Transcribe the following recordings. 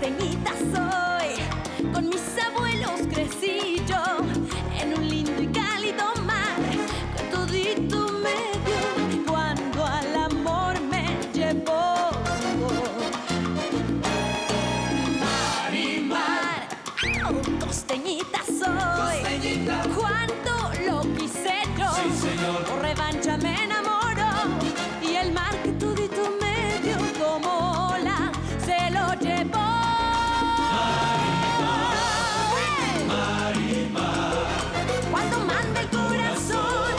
costeñita soy, con mis abuelos crecí yo, en un lindo y cálido mar, que todito me dio cuando al amor me llevó. Marimar, oh, costeñita soy, costeñita. Cuánto lo quise yo, sí, señor. Por revancha me enamoró, y el mar que todito me dio como ola se lo llevó. Cuando manda el corazón,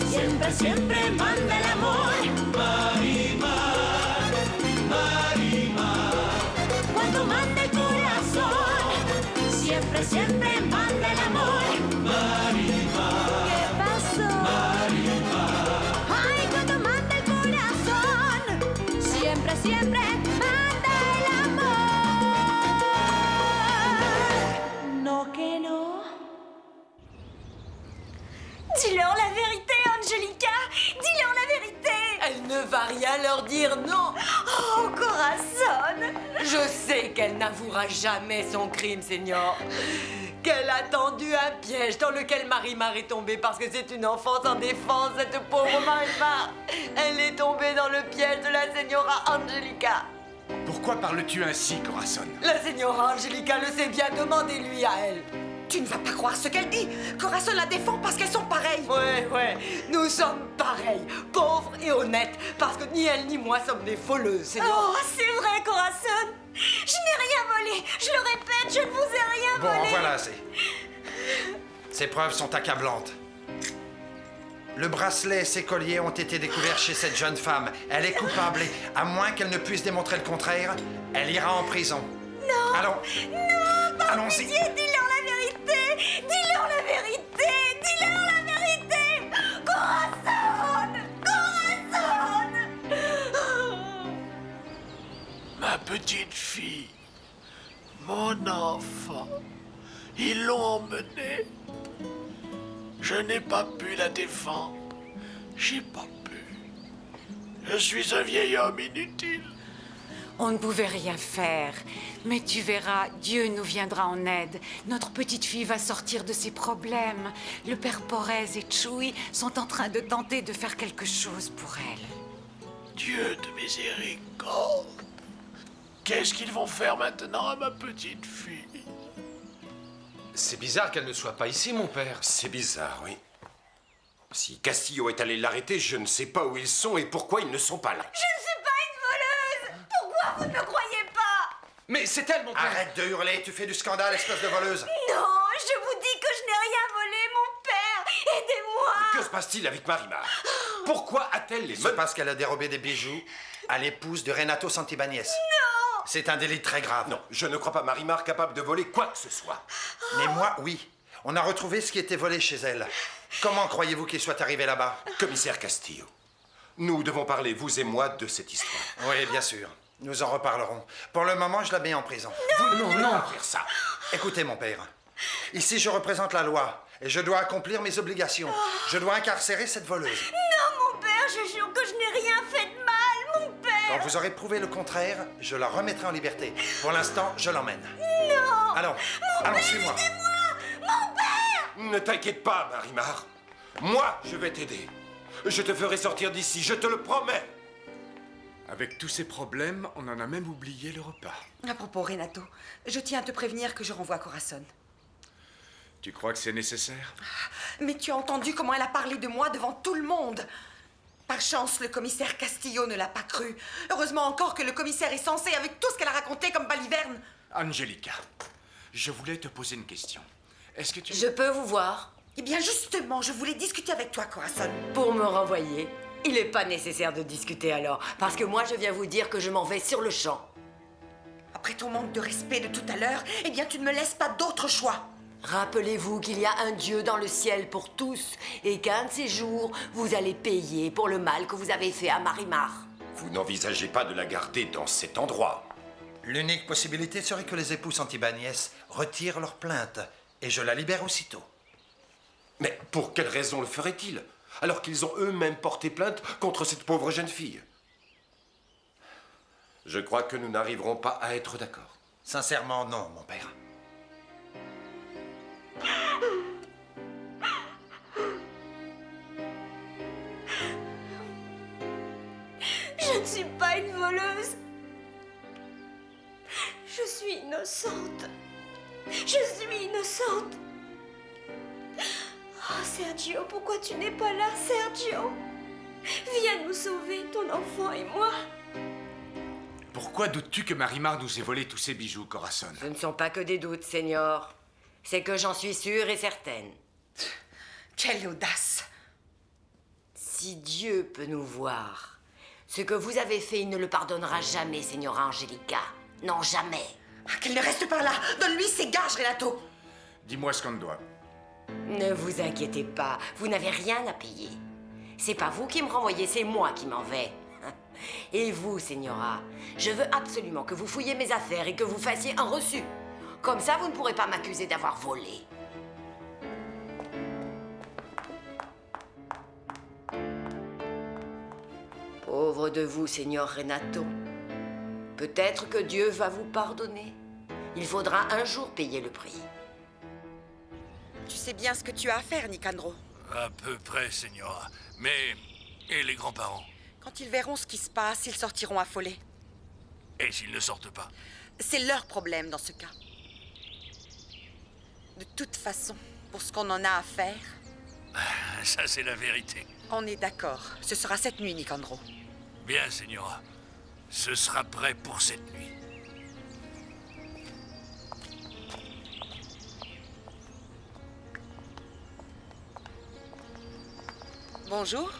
siempre, siempre manda el amor. Marimar, Marimar. Cuando manda el corazón, siempre, siempre manda el amor. Marimar. ¿Qué pasó? Marimar. Ay, cuando manda el corazón, siempre, siempre manda el amor. No que no. Dis-leur la vérité, Angelica. Dis-leur la vérité. Elle ne va rien leur dire, non. Oh, Corazon. Je sais qu'elle n'avouera jamais son crime, Seigneur. Qu'elle a tendu un piège dans lequel Marimar est tombée parce que c'est une enfant sans défense, cette pauvre Marimar. Elle est tombée dans le piège de la Señora Angelica. Pourquoi parles-tu ainsi, Corazon? La Señora Angelica le sait bien, demandez-lui à elle. Tu ne vas pas croire ce qu'elle dit. Corazon la défend parce qu'elles sont pareilles. Ouais, nous sommes pareils, pauvres et honnêtes, parce que ni elle ni moi sommes des voleuses, Seigneur. Oh, c'est vrai, Corazon. Je n'ai rien volé. Je le répète, je ne vous ai rien volé. Bon, voilà, ces preuves sont accablantes. Le bracelet et ses colliers ont été découverts chez cette jeune femme. Elle est coupable et, à moins qu'elle ne puisse démontrer le contraire, elle ira en prison. Non. Allons. Non, par Allons-y. pitié, dis-leur la vérité. Dis-leur la vérité. Dis-leur la vérité. Corazon. Corazon. Ma petite fille, mon enfant, ils l'ont emmenée. Je n'ai pas pu la défendre. J'ai pas pu. Je suis un vieil homme inutile. On ne pouvait rien faire. Mais tu verras, Dieu nous viendra en aide. Notre petite fille va sortir de ses problèmes. Le père Porez et Chuy sont en train de tenter de faire quelque chose pour elle. Dieu de miséricorde. Qu'est-ce qu'ils vont faire maintenant à ma petite fille? C'est bizarre qu'elle ne soit pas ici, mon père. C'est bizarre, oui. Si Castillo est allé l'arrêter, je ne sais pas où ils sont et pourquoi ils ne sont pas là. Je ne suis pas une voleuse. Pourquoi vous ne me croyez pas? Mais c'est elle, mon père. Arrête de hurler, tu fais du scandale, espèce de voleuse. Non, je vous dis que je n'ai rien volé, mon père. Aidez-moi. Que se passe-t-il avec Marimar? Pourquoi a-t-elle les C'est menottes? parce qu'elle a dérobé des bijoux à l'épouse de Renato Santibáñez. Non. C'est un délit très grave. Non, je ne crois pas Marimar capable de voler quoi que ce soit. Mais moi, oui. On a retrouvé ce qui était volé chez elle. Comment croyez-vous qu'il soit arrivé là-bas? Commissaire Castillo, nous devons parler, vous et moi, de cette histoire. Oui, bien sûr. Nous en reparlerons. Pour le moment, je la mets en prison. Vous ne pouvez pas faire ça. Écoutez, mon père. Ici, je représente la loi et je dois accomplir mes obligations. Je dois incarcérer cette voleuse. Non, mon père, je jure que je n'ai rien fait de mal, mon père. Quand vous aurez prouvé le contraire, je la remettrai en liberté. Pour l'instant, je l'emmène. Non. Allons, allons, suis-moi. Mon père. Ne t'inquiète pas, Marimar. Moi, je vais t'aider. Je te ferai sortir d'ici, je te le promets. Avec tous ces problèmes, on en a même oublié le repas. À propos, Renato, je tiens à te prévenir que je renvoie Corazon. Tu crois que c'est nécessaire? Mais tu as entendu comment elle a parlé de moi devant tout le monde. Par chance, le commissaire Castillo ne l'a pas cru. Heureusement encore que le commissaire est censé avec tout ce qu'elle a raconté comme baliverne. Angelica, je voulais te poser une question. Est-ce que tu... Je peux vous voir? Eh bien, justement, je voulais discuter avec toi, Corazon. Pour me renvoyer? Il n'est pas nécessaire de discuter alors, parce que moi je viens vous dire que je m'en vais sur le champ. Après ton manque de respect de tout à l'heure, eh bien, tu ne me laisses pas d'autre choix. Rappelez-vous qu'il y a un Dieu dans le ciel pour tous, et qu'un de ces jours, vous allez payer pour le mal que vous avez fait à Marimar. Vous n'envisagez pas de la garder dans cet endroit. L'unique possibilité serait que les époux Santibáñez retirent leur plainte et je la libère aussitôt. Mais pour quelle raison le feraient-ils, alors qu'ils ont eux-mêmes porté plainte contre cette pauvre jeune fille? Je crois que nous n'arriverons pas à être d'accord. Sincèrement, non, mon père. Je ne suis pas une voleuse. Je suis innocente. Je suis innocente. Oh, Sergio, pourquoi tu n'es pas là, Sergio? Viens nous sauver, ton enfant et moi. Pourquoi doutes-tu que Marimar nous ait volé tous ces bijoux, Corazon? Ce ne sont pas que des doutes, Seigneur. C'est que j'en suis sûre et certaine. Quelle audace! Si Dieu peut nous voir, ce que vous avez fait, il ne le pardonnera jamais, Signora Angelica. Non, jamais. Ah, qu'elle ne reste pas là! Donne-lui ses gages, Renato! Dis-moi ce qu'on te doit. Ne vous inquiétez pas, vous n'avez rien à payer. C'est pas vous qui me renvoyez, c'est moi qui m'en vais. Et vous, Signora, je veux absolument que vous fouilliez mes affaires et que vous fassiez un reçu. Comme ça, vous ne pourrez pas m'accuser d'avoir volé. Pauvre de vous, Seigneur Renato. Peut-être que Dieu va vous pardonner. Il faudra un jour payer le prix. Tu sais bien ce que tu as à faire, Nicandro. À peu près, Signora. Mais... et les grands-parents? Quand ils verront ce qui se passe, ils sortiront affolés. Et s'ils ne sortent pas? C'est leur problème dans ce cas. De toute façon, pour ce qu'on en a à faire, Ça, c'est la vérité. on est d'accord. Ce sera cette nuit, Nicandro. Bien, Signora. Ce sera prêt pour cette nuit. Bonjour.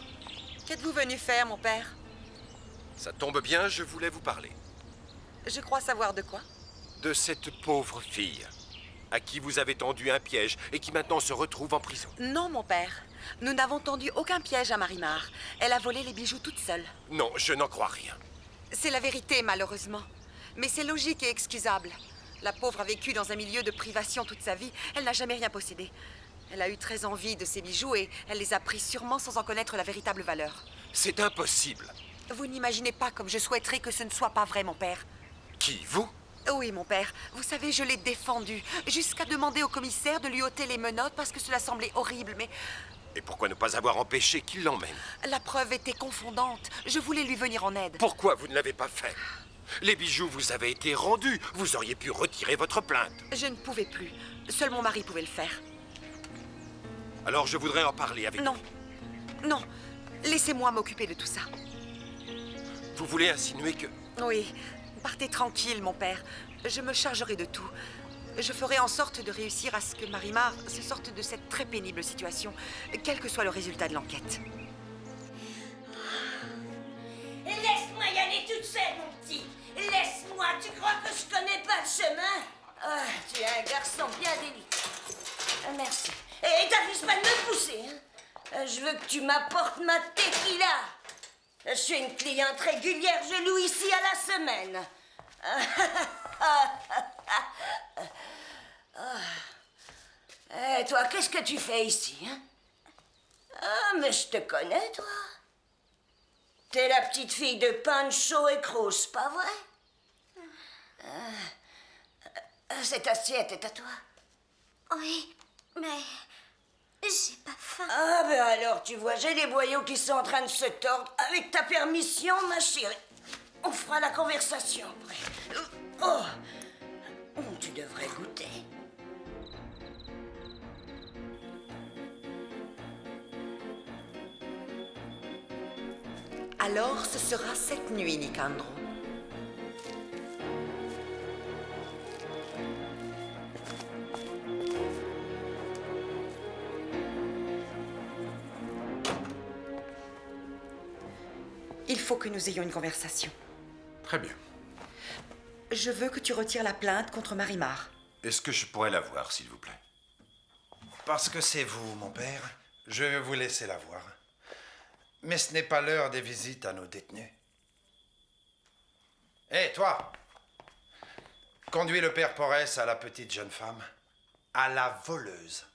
Qu'êtes-vous venu faire, mon père? Ça tombe bien, je voulais vous parler. Je crois savoir de quoi. De cette pauvre fille, à qui vous avez tendu un piège et qui maintenant se retrouve en prison. Non, mon père. Nous n'avons tendu aucun piège à Marimar. Elle a volé les bijoux toute seule. Non, je n'en crois rien. C'est la vérité, malheureusement. Mais c'est logique et excusable. La pauvre a vécu dans un milieu de privation toute sa vie. Elle n'a jamais rien possédé. Elle a eu très envie de ces bijoux et elle les a pris sûrement sans en connaître la véritable valeur. C'est impossible. Vous n'imaginez pas comme je souhaiterais que ce ne soit pas vrai, mon père. Qui, vous? Oui, mon père. Vous savez, je l'ai défendu. Jusqu'à demander au commissaire de lui ôter les menottes parce que cela semblait horrible, mais Et pourquoi ne pas avoir empêché qu'il l'emmène? la preuve était confondante. Je voulais lui venir en aide. Pourquoi vous ne l'avez pas fait? Les bijoux vous avaient été rendus. Vous auriez pu retirer votre plainte. Je ne pouvais plus. Seul mon mari pouvait le faire. Alors je voudrais en parler avec Non. vous. Non. Laissez-moi m'occuper de tout ça. Vous voulez insinuer que... Oui. Partez tranquille, mon père. Je me chargerai de tout. Je ferai en sorte de réussir à ce que Marimar se sorte de cette très pénible situation, quel que soit le résultat de l'enquête. Laisse-moi y aller toute seule, mon petit. Laisse-moi. Tu crois que je connais pas le chemin? Ah, tu es un garçon bien délicat. Merci. Et t'affiches pas de me pousser, hein? Je veux que tu m'apportes ma tequila. Je suis une cliente régulière. Je loue ici à la semaine. Eh, toi, qu'est-ce que tu fais ici, hein? Ah, mais je te connais, toi. T'es la petite fille de Pancho et Cruz, pas vrai? Cette assiette est à toi. Oui, mais j'ai pas faim. Ah, ben alors, tu vois, j'ai les boyaux qui sont en train de se tordre. Avec ta permission, ma chérie, on fera la conversation après. Oh, tu devrais goûter. Alors, ce sera cette nuit, Nicandro. Il faut que nous ayons une conversation. Très bien. Je veux que tu retires la plainte contre Marimar. Est-ce que je pourrais la voir, s'il vous plaît? Parce que c'est vous, mon père, je vais vous laisser la voir. Mais ce n'est pas l'heure des visites à nos détenus. Hé, toi! Conduis le père Porès à la petite jeune femme, à la voleuse.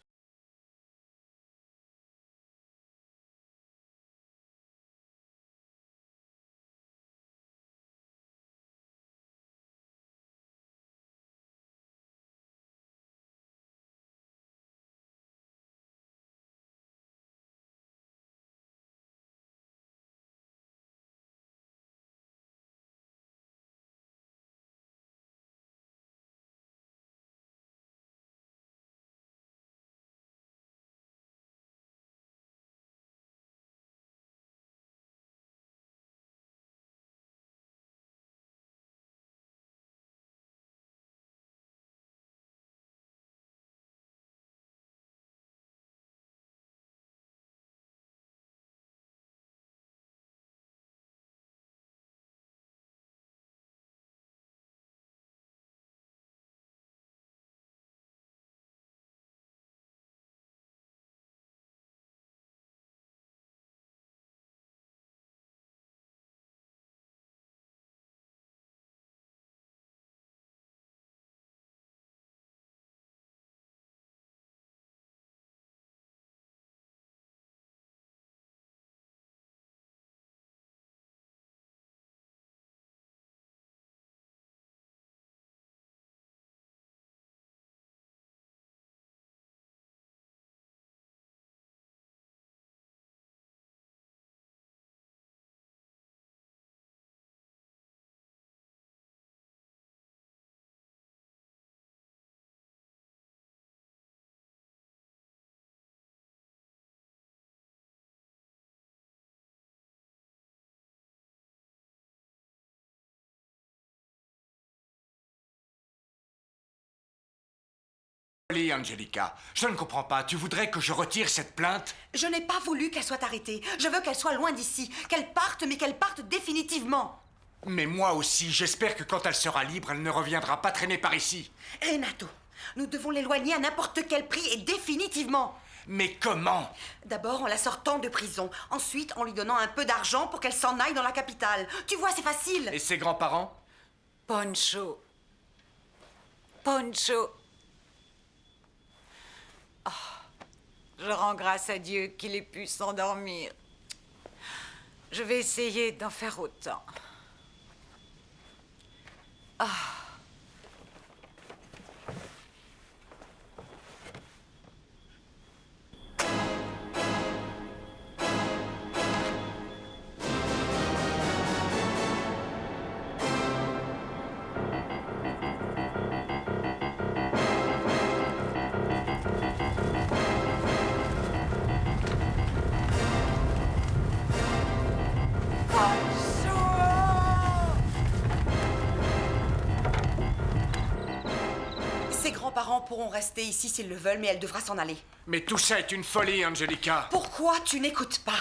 Angelica. Je ne comprends pas. Tu voudrais que je retire cette plainte? Je n'ai pas voulu qu'elle soit arrêtée. Je veux qu'elle soit loin d'ici. Qu'elle parte, mais qu'elle parte définitivement. Mais moi aussi, j'espère que quand elle sera libre, elle ne reviendra pas traîner par ici. Renato, nous devons l'éloigner à n'importe quel prix et définitivement. Mais comment? D'abord en la sortant de prison. Ensuite en lui donnant un peu d'argent pour qu'elle s'en aille dans la capitale. Tu vois, c'est facile. Et ses grands-parents? Poncho. Poncho. Oh, je rends grâce à Dieu qu'il ait pu s'endormir. Je vais essayer d'en faire autant. Ah. Ses grands-parents pourront rester ici s'ils le veulent, mais elle devra s'en aller. Mais tout ça est une folie, Angelica. Pourquoi tu n'écoutes pas?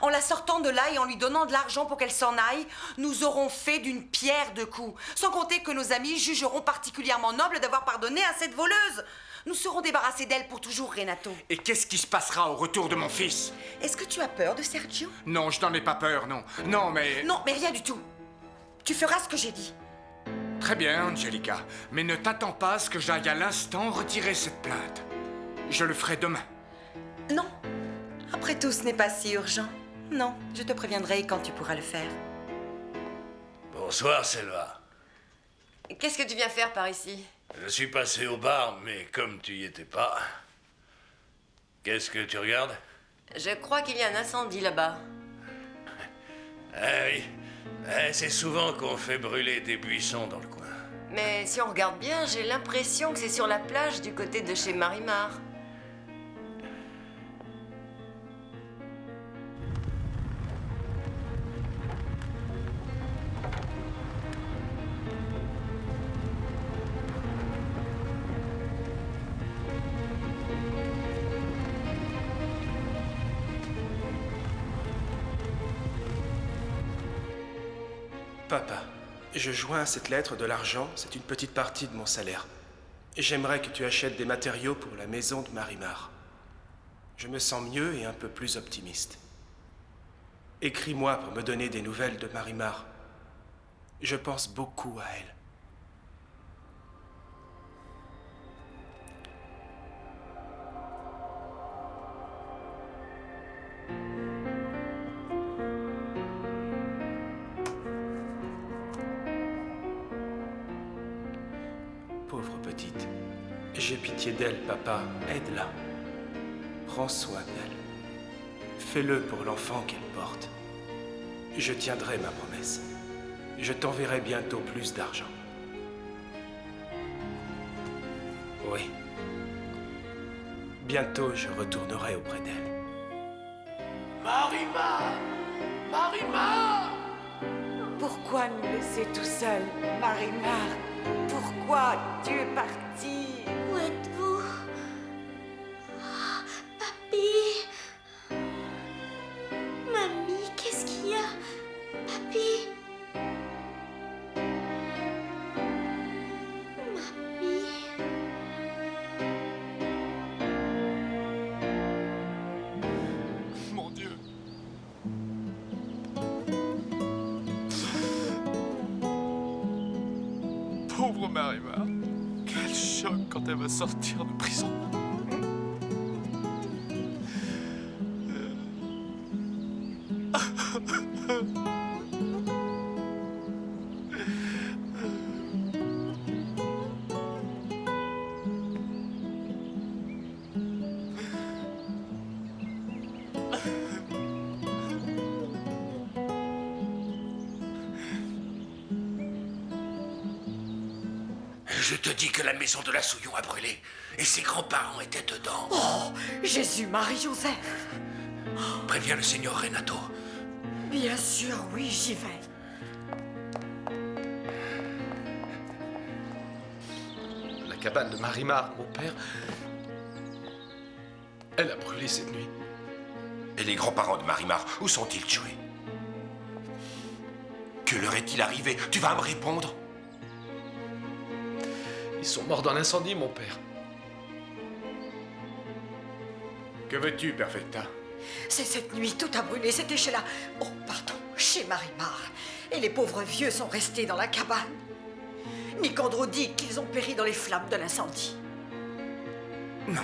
En la sortant de là et en lui donnant de l'argent pour qu'elle s'en aille, nous aurons fait d'une pierre deux coups. Sans compter que nos amis jugeront particulièrement noble d'avoir pardonné à cette voleuse. Nous serons débarrassés d'elle pour toujours, Renato. Et qu'est-ce qui se passera au retour de mon fils? Est-ce que tu as peur de Sergio? Non, je n'en ai pas peur, non. Non, mais... Non, mais rien du tout. Tu feras ce que j'ai dit. Très bien, Angelica. Mais ne t'attends pas à ce que j'aille à l'instant retirer cette plainte. Je le ferai demain. Non. Après tout, ce n'est pas si urgent. Non, je te préviendrai quand tu pourras le faire. Bonsoir, Selva. Qu'est-ce que tu viens faire par ici? Je suis passé au bar, mais comme tu y étais pas... Qu'est-ce que tu regardes? Je crois qu'il y a un incendie là-bas. Ah oui. C'est souvent qu'on fait brûler des buissons dans le coin. Mais si on regarde bien, j'ai l'impression que c'est sur la plage du côté de chez Marimar. Papa, je joins à cette lettre de l'argent, c'est une petite partie de mon salaire. J'aimerais que tu achètes des matériaux pour la maison de Marimar. Je me sens mieux et un peu plus optimiste. Écris-moi pour me donner des nouvelles de Marimar. Je pense beaucoup à elle. Pauvre petite. J'ai pitié d'elle, papa. Aide-la. Prends soin d'elle. Fais-le pour l'enfant qu'elle porte. Je tiendrai ma promesse. Je t'enverrai bientôt plus d'argent. Oui. Bientôt, je retournerai auprès d'elle. Marimar! Marimar! Pourquoi nous laisser tout seuls, Marimar? Pourquoi tu es partie? Où êtes-vous? Oh, papy? Mamie, qu'est-ce qu'il y a? Papy? Mamie? Mon Dieu! Pauvre Marimar. Quel choc quand elle va sortir de prison. Je te dis que la maison de la Souillon a brûlé et ses grands-parents étaient dedans. Oh, Jésus-Marie-Joseph! Préviens le Seigneur Renato. Bien sûr, oui, j'y vais. La la cabane de Marimar, mon père. Elle a brûlé cette nuit. Et les grands-parents de Marimar, où sont-ils, Chloé? Que leur est-il arrivé? Tu vas me répondre? Ils sont morts dans l'incendie, mon père. Que veux-tu, Perfecta? C'est cette nuit, tout a brûlé. C'était chez la... Oh, pardon, chez Marimar. Et les pauvres vieux sont restés dans la cabane. Nicandro dit qu'ils ont péri dans les flammes de l'incendie. Non.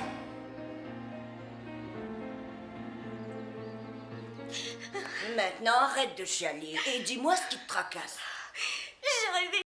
Maintenant, arrête de chialer et dis-moi ce qui te tracasse. J'ai rêvé.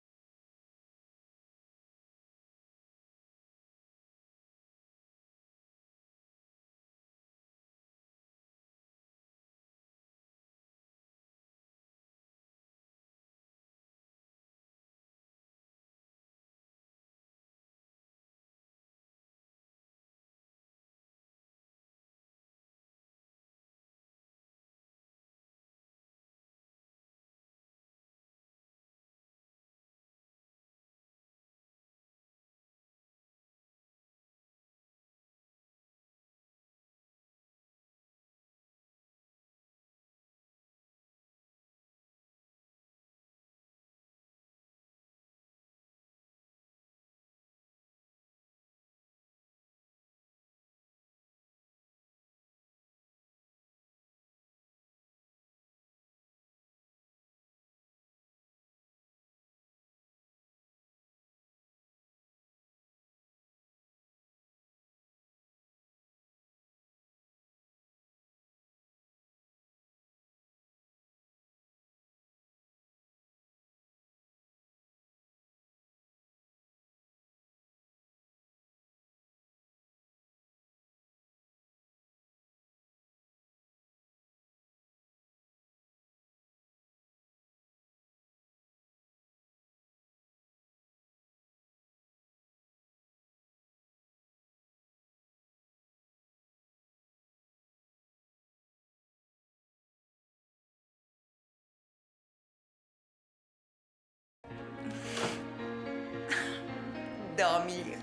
Dormir.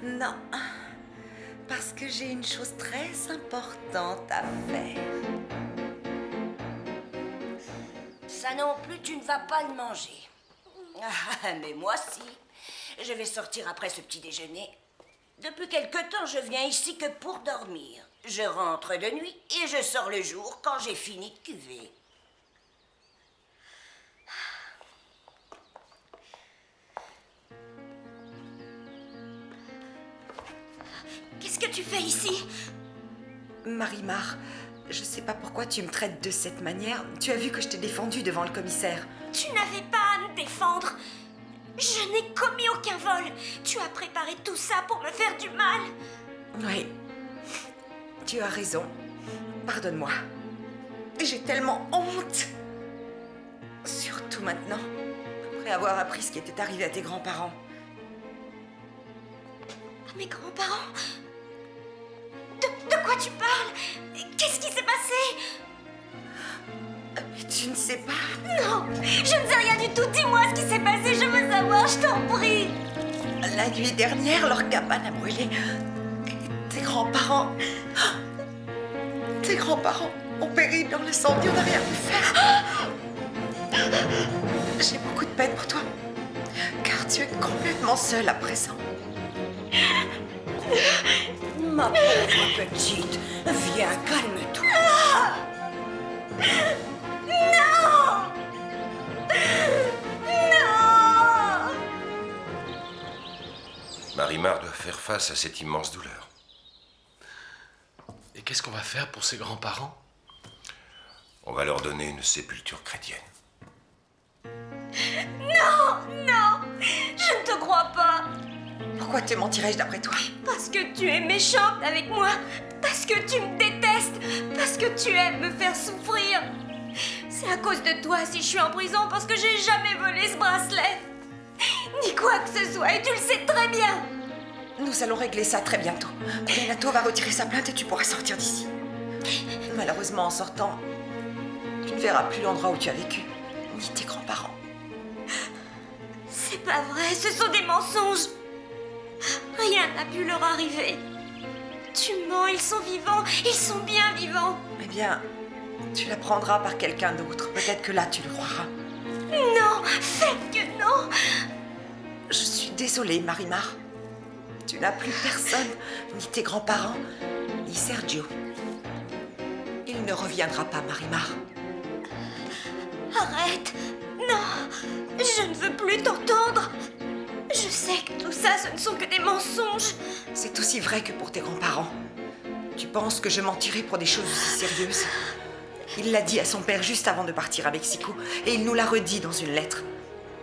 Non. Parce que j'ai une chose très importante à faire. Ça non plus, tu ne vas pas le manger. Ah, mais moi, si. Je vais sortir après ce petit déjeuner. Depuis quelque temps, je viens ici que pour dormir. Je rentre de nuit et je sors le jour quand j'ai fini de cuver. Qu'est-ce que tu fais ici? Marimar, je sais pas pourquoi tu me traites de cette manière. Tu as vu que je t'ai défendue devant le commissaire. Tu n'avais pas à me défendre. Je n'ai commis aucun vol. Tu as préparé tout ça pour me faire du mal. Oui, tu as raison. Pardonne-moi. J'ai tellement honte. Surtout maintenant, après avoir appris ce qui était arrivé à tes grands-parents. Mes grands-parents? De quoi tu parles? Qu'est-ce qui s'est passé? Mais tu ne sais pas? Non, je ne sais rien du tout. Dis-moi ce qui s'est passé, je veux savoir, je t'en prie. La nuit dernière, leur cabane a brûlé. Tes grands-parents... Tes grands-parents ont péri dans l'incendie, on n'a rien pu faire. J'ai beaucoup de peine pour toi, car tu es complètement seule à présent. Ma pauvre petite, viens, calme-toi. Non! Non! Marimar doit faire face à cette immense douleur. Et qu'est-ce qu'on va faire pour ses grands-parents? On va leur donner une sépulture chrétienne. Non! Non! Je ne te crois pas! Pourquoi te mentirais-je d'après toi? Parce que tu es méchante avec moi. Parce que tu me détestes. Parce que tu aimes me faire souffrir. C'est à cause de toi si je suis en prison, parce que j'ai jamais volé ce bracelet. Ni quoi que ce soit, et tu le sais très bien. Nous allons régler ça très bientôt. Renato va retirer sa plainte et tu pourras sortir d'ici. Malheureusement, en sortant, tu ne verras plus l'endroit où tu as vécu, ni tes grands-parents. C'est pas vrai, ce sont des mensonges. Rien n'a pu leur arriver. Tu mens, ils sont vivants, ils sont bien vivants. Eh bien, tu l'apprendras par quelqu'un d'autre. Peut-être que là, tu le croiras. Non, faites que non. Je suis désolée, Marimar. Tu n'as plus personne, ni tes grands-parents, ni Sergio. Il ne reviendra pas, Marimar. Arrête. Non, je ne veux plus t'entendre. Je sais que tout ça, ce ne sont que des mensonges. C'est aussi vrai que pour tes grands-parents. Tu penses que je mentirais pour des choses aussi sérieuses? Il l'a dit à son père juste avant de partir à Mexico, et il nous l'a redit dans une lettre.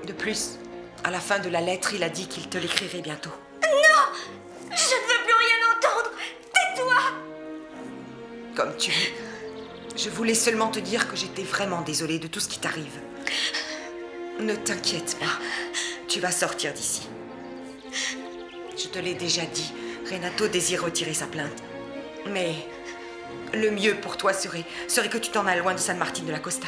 De plus, à la fin de la lettre, il a dit qu'il te l'écrirait bientôt. Non! Je ne veux plus rien entendre! Tais-toi! Comme tu veux. Je voulais seulement te dire que j'étais vraiment désolée de tout ce qui t'arrive. Ne t'inquiète pas. Tu vas sortir d'ici. Je te l'ai déjà dit, Renato désire retirer sa plainte. Mais le mieux pour toi serait que tu t'en ailles loin de San Martín de la Costa.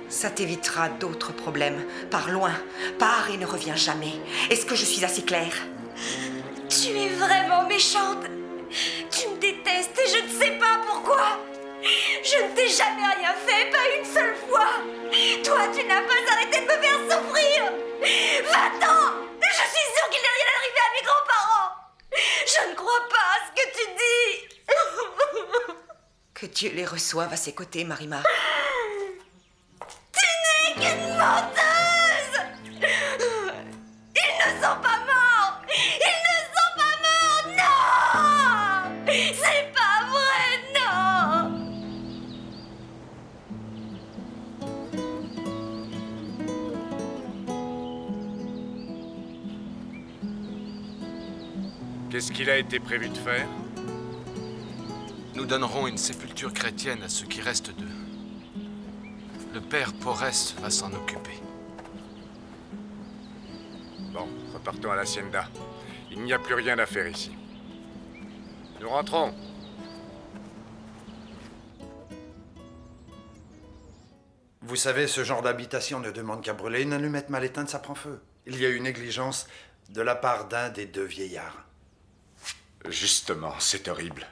Ça t'évitera d'autres problèmes. Pars loin. Pars et ne reviens jamais. Est-ce que je suis assez claire? Tu es vraiment méchante. Tu me détestes et je ne sais pas pourquoi. Je ne t'ai jamais rien fait, pas une seule fois. Toi, tu n'as pas arrêté de me faire souffrir. Va-t'en. Je suis sûre qu'il n'est rien arrivé à mes grands-parents. Je ne crois pas à ce que tu dis. Que Dieu les reçoive à ses côtés, Marimar. Tu n'es qu'une menteuse. Ils ne sont pas morts. Ils ne sont pas morts. Non. C'est pas vrai, non. Qu'est-ce qu'il a été prévu de faire? Nous donnerons une sépulture chrétienne à ceux qui restent d'eux. Le père Porres va s'en occuper. Bon, repartons à l'hacienda. Il n'y a plus rien à faire ici. Nous rentrons. Vous savez, ce genre d'habitation ne demande qu'à brûler. Une allumette mal éteinte, ça prend feu. Il y a eu une négligence de la part d'un des deux vieillards. Justement, c'est horrible.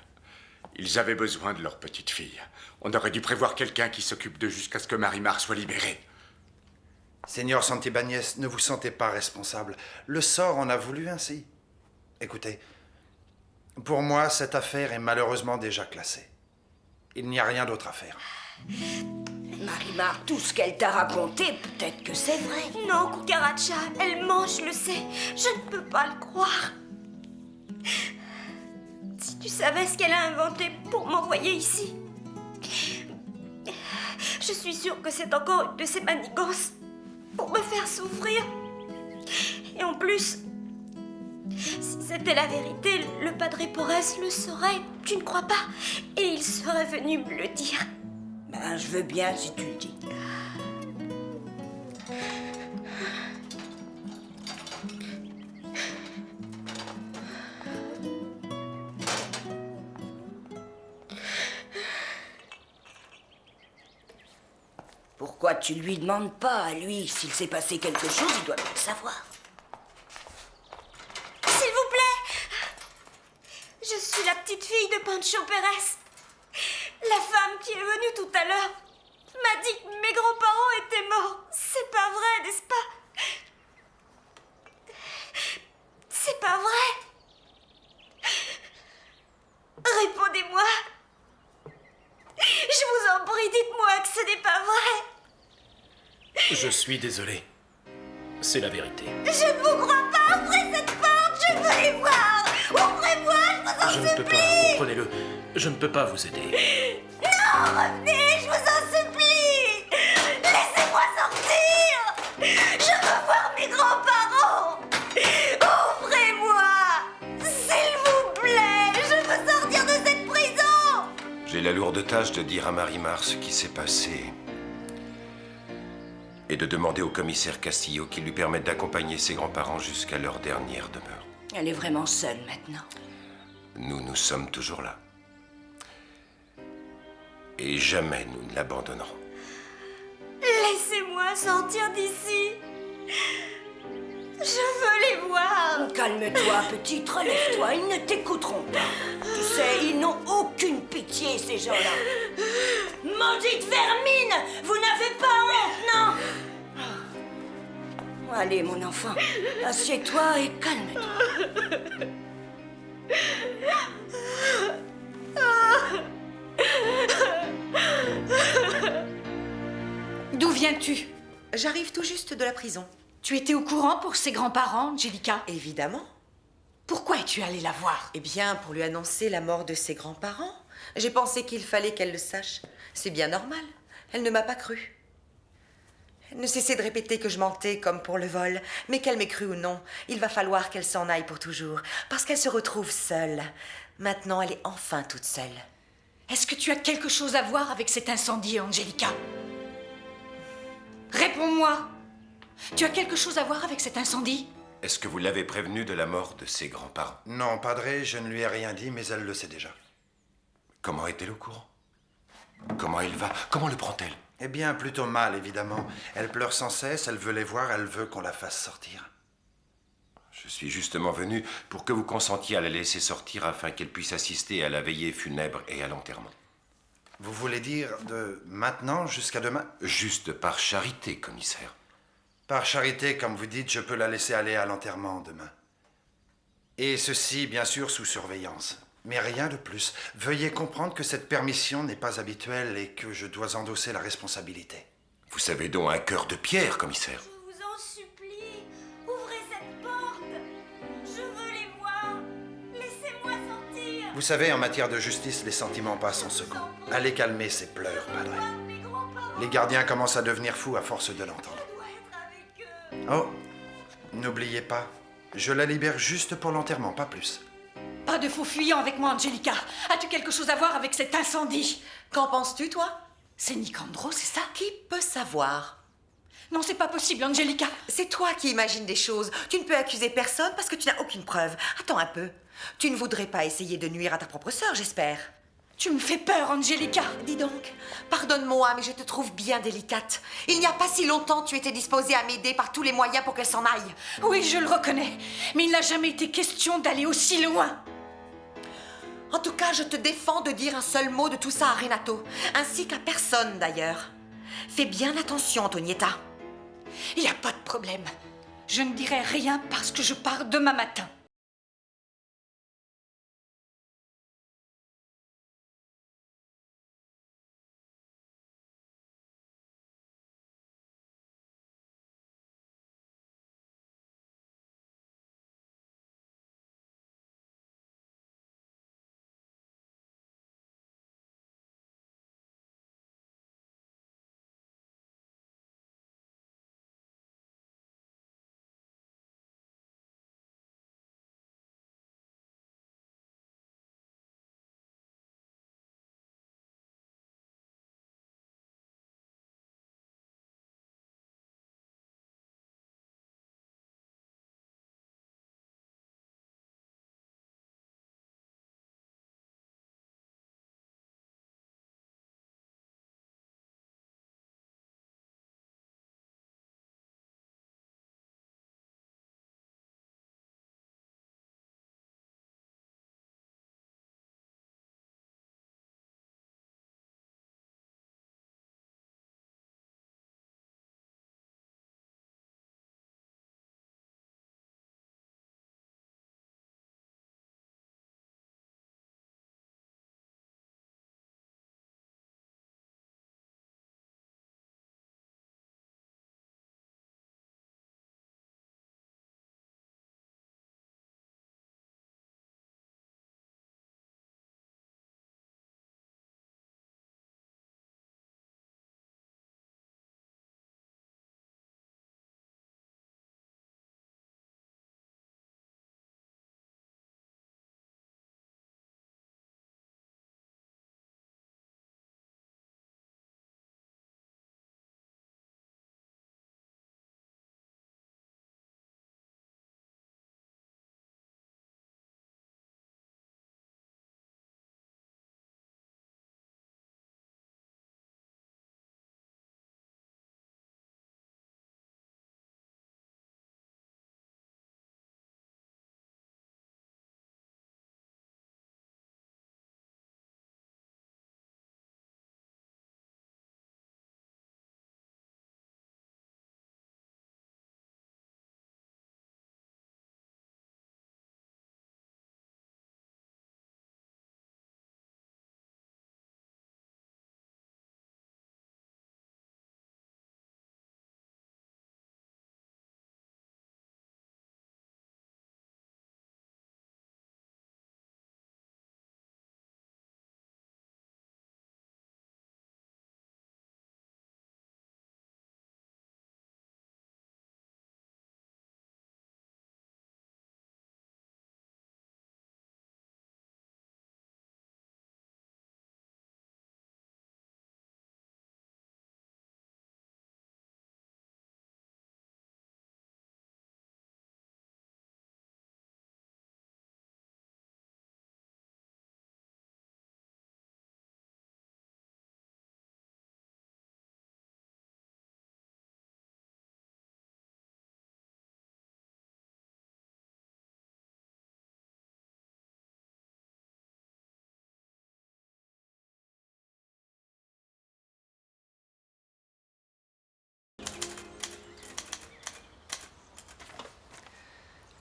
Ils avaient besoin de leur petite fille. On aurait dû prévoir quelqu'un qui s'occupe d'eux jusqu'à ce que Marimar soit libérée. Seigneur Santibáñez, ne vous sentez pas responsable. Le sort en a voulu ainsi. Écoutez, pour moi, cette affaire est malheureusement déjà classée. Il n'y a rien d'autre à faire. Marimar, tout ce qu'elle t'a raconté, peut-être que c'est vrai. Non, Cucaracha, elle ment, je le sais. Je ne peux pas le croire. Si tu savais ce qu'elle a inventé pour m'envoyer ici. Je suis sûre que c'est encore une de ses manigances pour me faire souffrir. Et en plus, si c'était la vérité, le Padre Porres le saurait, tu ne crois pas? Et il serait venu me le dire. Ben, je veux bien si tu le dis. Pourquoi tu lui demandes pas à lui s'il s'est passé quelque chose? Il doit bien le savoir. S'il vous plaît! Je suis la petite fille de Pancho Pérez. La femme qui est venue tout à l'heure m'a dit que mes grands-parents étaient morts. C'est pas vrai, n'est-ce pas? C'est pas vrai? Répondez-moi. Je vous en prie, dites-moi que ce n'est pas vrai. Je suis désolé. C'est la vérité. Je ne vous crois pas. Ouvrez cette porte, je veux les voir. Ouvrez-moi, je vous en Je ne peux pas, comprenez-le. Je ne peux pas vous aider. Non, revenez, je vous en supplie. Laissez-moi sortir. Je veux voir mes grands-parents. Ouvrez-moi, s'il vous plaît. Je veux sortir de cette prison. J'ai la lourde tâche de dire à Marimar ce qui s'est passé et de demander au commissaire Castillo qu'il lui permette d'accompagner ses grands-parents jusqu'à leur dernière demeure. Elle est vraiment seule maintenant. Nous sommes toujours là. Et jamais nous ne l'abandonnerons. Laissez-moi sortir d'ici. Je veux les voir. Calme-toi, petite, relève-toi, ils ne t'écouteront pas. Tu sais, ils n'ont aucune pitié, ces gens-là. Maudite vermine, vous n'avez pas honte, non? Allez, mon enfant, assieds-toi et calme-toi. D'où viens-tu? J'arrive tout juste de la prison. Tu étais au courant pour ses grands-parents, Angelica? Évidemment. Pourquoi es-tu allée la voir? Eh bien, pour lui annoncer la mort de ses grands-parents. J'ai pensé qu'il fallait qu'elle le sache. C'est bien normal. Elle ne m'a pas cru. Elle ne cessait de répéter que je mentais comme pour le vol. Mais qu'elle m'ait cru ou non, il va falloir qu'elle s'en aille pour toujours. Parce qu'elle se retrouve seule. Maintenant, elle est enfin toute seule. Est-ce que tu as quelque chose à voir avec cet incendie, Angelica? Réponds-moi! Tu as quelque chose à voir avec cet incendie? Est-ce que vous l'avez prévenue de la mort de ses grands-parents? Non, Padre, je ne lui ai rien dit, mais elle le sait déjà. Comment est-elle au courant? Comment elle va? Comment le prend-elle? Eh bien, plutôt mal, évidemment. Elle pleure sans cesse, elle veut les voir, elle veut qu'on la fasse sortir. Je suis justement venu pour que vous consentiez à la laisser sortir afin qu'elle puisse assister à la veillée funèbre et à l'enterrement. Vous voulez dire de maintenant jusqu'à demain? Juste par charité, commissaire. Par charité, comme vous dites, je peux la laisser aller à l'enterrement demain. Et ceci, bien sûr, sous surveillance. Mais rien de plus. Veuillez comprendre que cette permission n'est pas habituelle et que je dois endosser la responsabilité. Vous savez donc un cœur de pierre, commissaire. Je vous en supplie, ouvrez cette porte. Je veux les voir. Laissez-moi sortir. Vous savez, en matière de justice, les sentiments passent en second. Allez calmer ces pleurs, Padre. Les gardiens commencent à devenir fous à force de l'entendre. Oh, n'oubliez pas, je la libère juste pour l'enterrement, pas plus. Pas de faux fuyant avec moi, Angelica. As-tu quelque chose à voir avec cet incendie? Qu'en penses-tu, toi? C'est Nicandro, c'est ça? Qui peut savoir? Non, c'est pas possible, Angelica. C'est toi qui imagines des choses. Tu ne peux accuser personne parce que tu n'as aucune preuve. Attends un peu. Tu ne voudrais pas essayer de nuire à ta propre sœur, j'espère. Tu me fais peur, Angelica. Dis donc, pardonne-moi, mais je te trouve bien délicate. Il n'y a pas si longtemps, tu étais disposée à m'aider par tous les moyens pour qu'elle s'en aille. Oui, je le reconnais. Mais il n'a jamais été question d'aller aussi loin. En tout cas, je te défends de dire un seul mot de tout ça à Renato, ainsi qu'à personne d'ailleurs. Fais bien attention, Antonietta. Il n'y a pas de problème. Je ne dirai rien parce que je pars demain matin.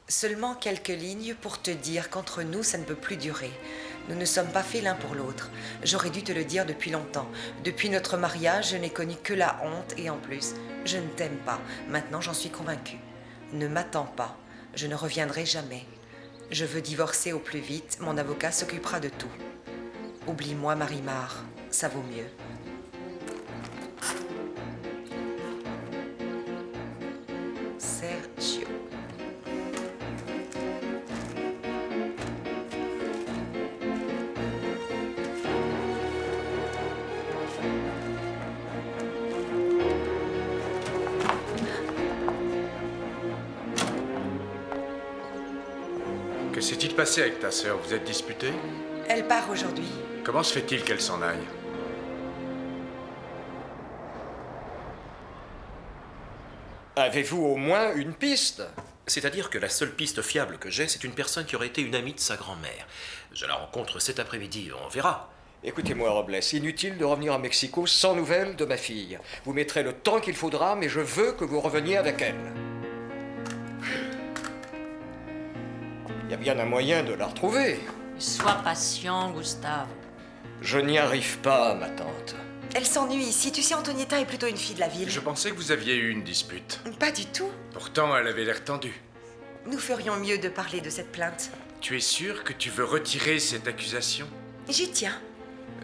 Seulement quelques lignes pour te dire qu'entre nous, ça ne peut plus durer. Nous ne sommes pas faits l'un pour l'autre. J'aurais dû te le dire depuis longtemps. Depuis notre mariage, je n'ai connu que la honte et en plus, je ne t'aime pas. Maintenant, j'en suis convaincue. Ne m'attends pas. Je ne reviendrai jamais. Je veux divorcer au plus vite. Mon avocat s'occupera de tout. Oublie-moi, Marie-Mar. Ça vaut mieux. Sergio. Que s'est-il passé avec ta sœur? Vous êtes disputés? Elle part aujourd'hui. Comment se fait-il qu'elle s'en aille? Avez-vous au moins une piste? C'est-à-dire que la seule piste fiable que j'ai, c'est une personne qui aurait été une amie de sa grand-mère. Je la rencontre cet après-midi, on verra. Écoutez-moi, Robles, inutile de revenir à Mexico sans nouvelles de ma fille. Vous mettrez le temps qu'il faudra, mais je veux que vous reveniez avec elle. Il y a bien un moyen de la retrouver. Sois patient, Gustave. Je n'y arrive pas, ma tante. Elle s'ennuie ici. Tu sais, Antonietta est plutôt une fille de la ville. Je pensais que vous aviez eu une dispute. Pas du tout. Pourtant, elle avait l'air tendue. Nous ferions mieux de parler de cette plainte. Tu es sûr que tu veux retirer cette accusation? J'y tiens.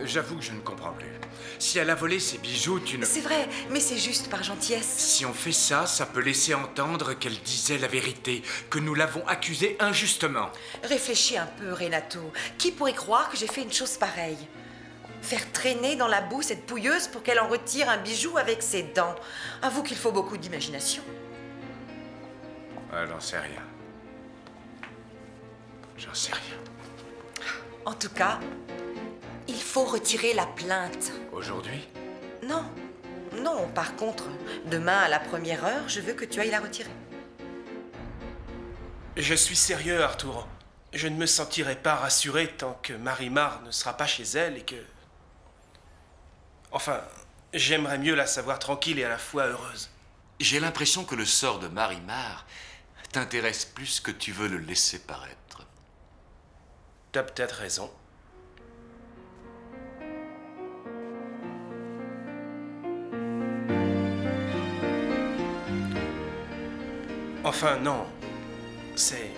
J'avoue que je ne comprends plus. Si elle a volé ses bijoux, tu ne... C'est vrai, mais c'est juste par gentillesse. Si on fait ça, ça peut laisser entendre qu'elle disait la vérité, que nous l'avons accusée injustement. Réfléchis un peu, Renato. Qui pourrait croire que j'ai fait une chose pareille? Faire traîner dans la boue cette pouilleuse pour qu'elle en retire un bijou avec ses dents. Avoue qu'il faut beaucoup d'imagination. Ah, j'en sais rien. J'en sais rien. En tout cas, il faut retirer la plainte. Aujourd'hui? Non. Non, par contre, demain à la première heure, je veux que tu ailles la retirer. Je suis sérieux, Arturo. Je ne me sentirai pas rassuré tant que Marie-Mar ne sera pas chez elle et que... Enfin, j'aimerais mieux la savoir tranquille et à la fois heureuse. J'ai l'impression que le sort de Marie-Mar t'intéresse plus que tu veux le laisser paraître. T'as peut-être raison. Enfin, non. C'est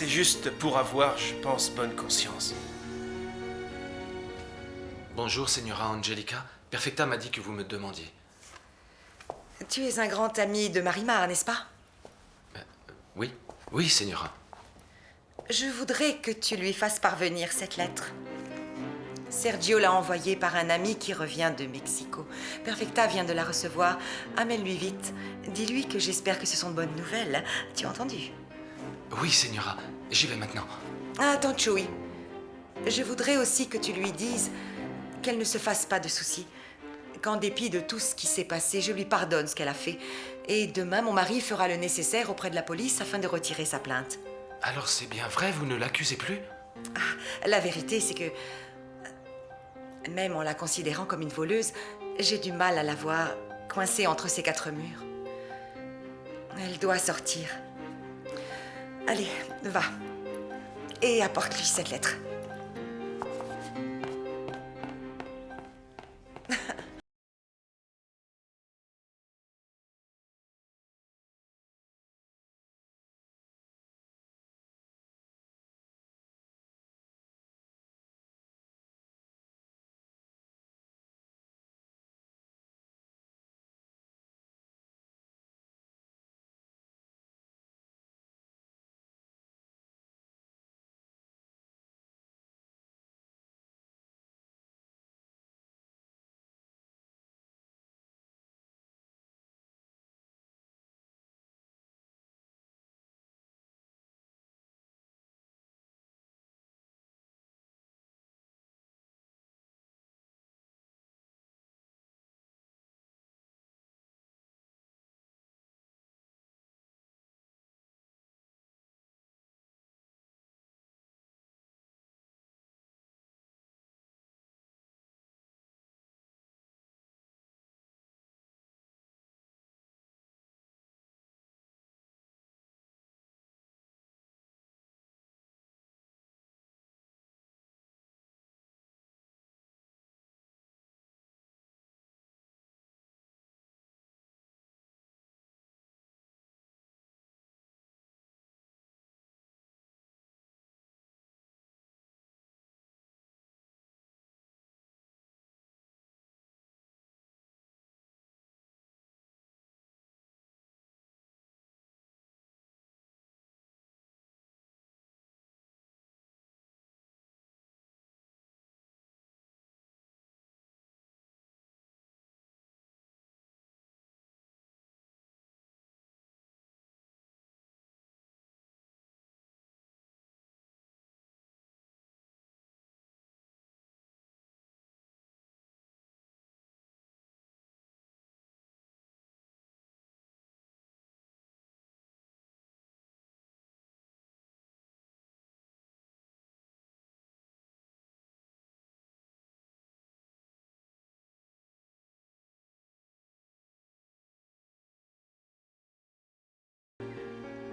juste pour avoir, je pense, bonne conscience. Bonjour, Signora Angelica. Perfecta m'a dit que vous me demandiez. Tu es un grand ami de Marie-Mar, n'est-ce pas? Oui, oui, Signora. Je voudrais que tu lui fasses parvenir cette lettre. Sergio l'a envoyée par un ami qui revient de Mexico. Perfecta vient de la recevoir. Amène-lui vite. Dis-lui que j'espère que ce sont de bonnes nouvelles. Tu as entendu? Oui, Signora. J'y vais maintenant. Attends, Chewie. Je voudrais aussi que tu lui dises qu'elle ne se fasse pas de soucis. Qu'en dépit de tout ce qui s'est passé, je lui pardonne ce qu'elle a fait. Et demain, mon mari fera le nécessaire auprès de la police afin de retirer sa plainte. Alors c'est bien vrai, vous ne l'accusez plus? La vérité, c'est que, même en la considérant comme une voleuse, j'ai du mal à la voir coincée entre ces quatre murs. Elle doit sortir. Allez, va. Et apporte-lui cette lettre.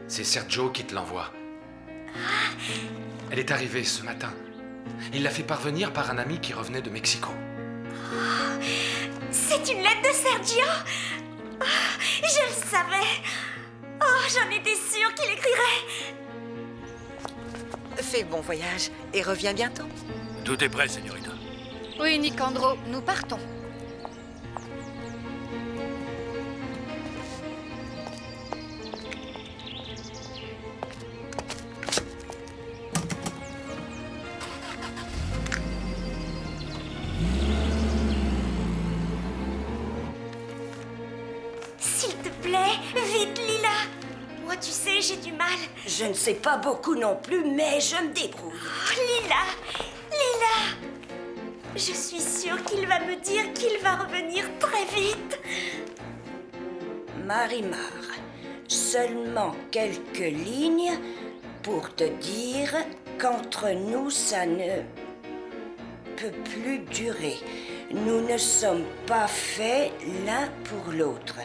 C'est Sergio qui te l'envoie. Elle est arrivée ce matin. Il l'a fait parvenir par un ami qui revenait de Mexico. C'est une lettre de Sergio? Je le savais. Oh, j'en étais sûre qu'il écrirait. Fais bon voyage et reviens bientôt. Tout est prêt, señorita. Oui, Nicandro, nous partons. S'il te plaît, vite, Lila. Moi, tu sais, j'ai du mal. Je ne sais pas beaucoup non plus, mais je me débrouille. Oh, Lila! Lila! Je suis sûre qu'il va me dire qu'il va revenir très vite. Marimar, seulement quelques lignes pour te dire qu'entre nous, ça ne peut plus durer. Nous ne sommes pas faits l'un pour l'autre.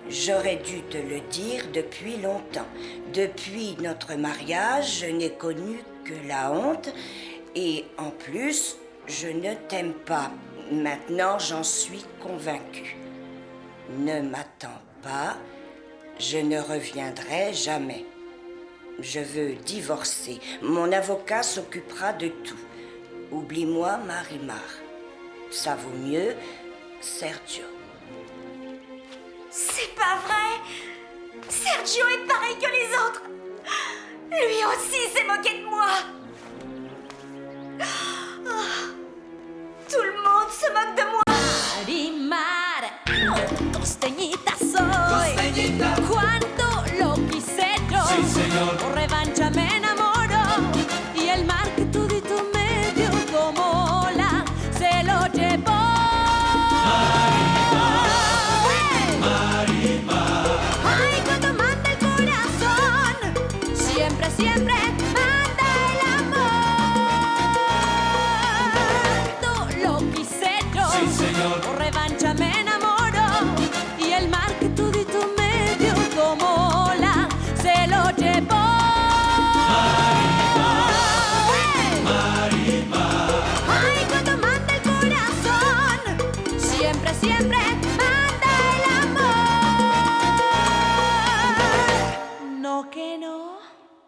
J'aurais dû te le dire depuis longtemps. Depuis notre mariage, je n'ai connu que la honte et en plus, je ne t'aime pas. Maintenant, j'en suis convaincue. Ne m'attends pas, je ne reviendrai jamais. Je veux divorcer. Mon avocat s'occupera de tout. Oublie-moi, Marimar. Ça vaut mieux, Sergio. C'est pas vrai! Sergio est pareil que les autres! Lui aussi s'est moqué de moi! Oh, tout le monde se moque de moi! Marimar, costeñita soy. Cuánto lo quise yo. Por revancha me enamoro. Y el mar que todito me dio como ola se lo llevó. Ay, cuando manda el corazón, siempre, siempre manda el amor. Todo lo quise yo, por revancha me enamoro. Y el mar que todito me dio como ola se lo llevó. Ay, cuando manda el corazón, siempre, siempre